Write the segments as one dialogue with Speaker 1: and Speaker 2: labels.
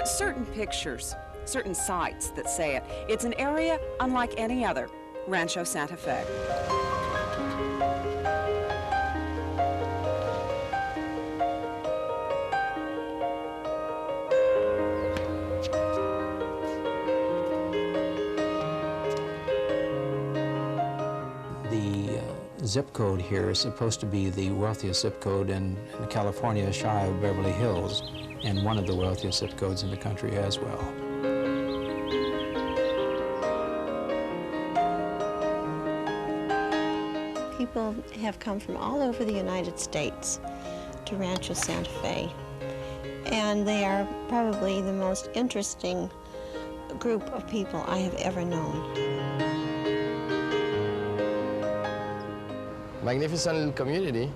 Speaker 1: are certain pictures, certain sights that say it. It's an area unlike any other, Rancho Santa Fe.
Speaker 2: The zip code here is supposed to be the wealthiest zip code in California, shy of Beverly Hills, and one of the wealthiest zip codes in the country as well.
Speaker 3: People have come from all over the United States to Rancho Santa Fe, and they are probably the most interesting group of people I have ever known.
Speaker 4: Magnificent little community.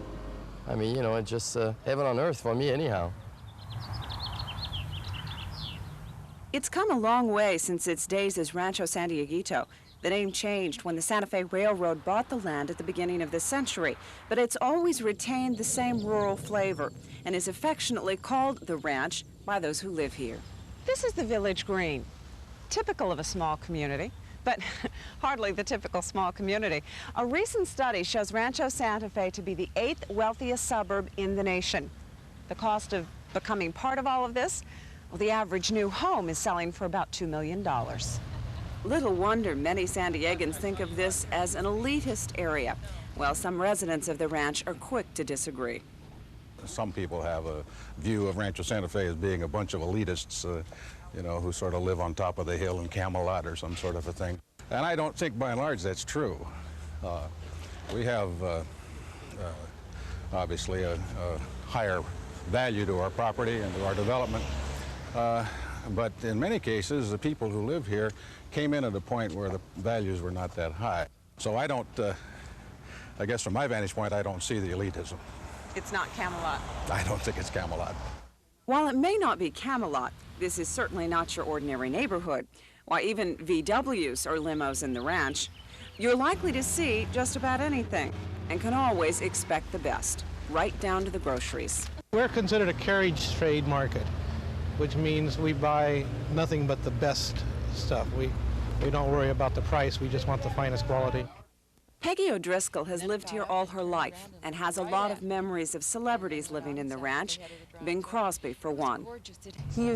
Speaker 4: I mean, you know, it's just heaven on earth for me anyhow.
Speaker 1: It's come a long way since its days as Rancho San Dieguito. The name changed when the Santa Fe Railroad bought the land at the beginning of the century, but it's always retained the same rural flavor and is affectionately called the Ranch by those who live here. This is the village green, typical of a small community, but hardly the typical small community. A recent study shows Rancho Santa Fe to be the 8th wealthiest suburb in the nation. The cost of becoming part of all of this? Well, the average new home is selling for about $2 million. Little wonder many San Diegans think of this as an elitist area. Well, some residents of the ranch are quick to disagree.
Speaker 5: Some people have a view of Rancho Santa Fe as being a bunch of elitists, you know, who sort of live on top of the hill in Camelot or some sort of a thing. And I don't think, by and large, that's true. We have, obviously, a higher value to our property and to our development. But in many cases, the people who live here came in at a point where the values were not that high. So I don't, I guess from my vantage point, I don't see the elitism.
Speaker 1: It's not Camelot.
Speaker 5: I don't think it's Camelot.
Speaker 1: While it may not be Camelot, this is certainly not your ordinary neighborhood. Why, even VWs or limos in the ranch. You're likely to see just about anything and can always expect the best, right down to the groceries.
Speaker 6: We're considered a carriage trade market, which means we buy nothing but the best stuff. We don't worry about the price, we just want the finest quality.
Speaker 1: Peggy O'Driscoll has lived here all her life and has a lot of memories of celebrities living in the ranch, Bing Crosby for one.
Speaker 7: He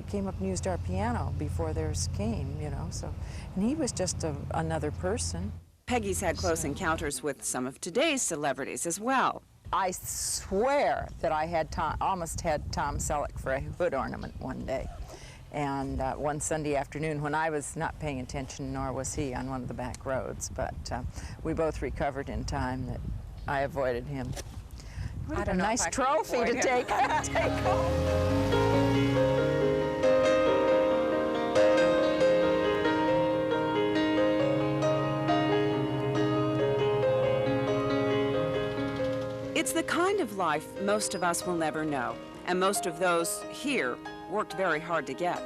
Speaker 7: came up and used our piano before theirs came, you know, so, and he was just another person.
Speaker 1: Peggy's had close encounters with some of today's celebrities as well.
Speaker 7: I swear that I almost had Tom Selleck for a hood ornament one day. And one Sunday afternoon when I was not paying attention, nor was he, on one of the back roads. But we both recovered in time that I avoided him. What a nice trophy to take home.
Speaker 1: It's the kind of life most of us will never know, and most of those here worked very hard to get.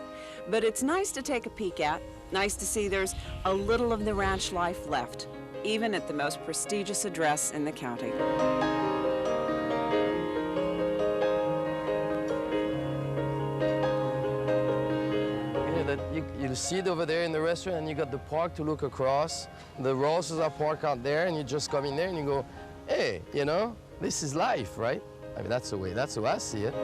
Speaker 1: But it's nice to take a peek at, nice to see there's a little of the ranch life left, even at the most prestigious address in the county.
Speaker 4: You see it over there in the restaurant, and you got the park to look across. The Roses are parked out there, and you just come in there and you go, hey, you know, this is life, right? I mean, that's the way I see it.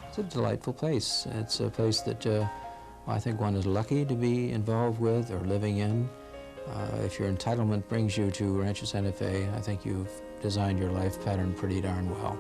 Speaker 2: It's a delightful place. It's a place that I think one is lucky to be involved with or living in. If your entitlement brings you to Rancho Santa Fe, I think you've designed your life pattern pretty darn well.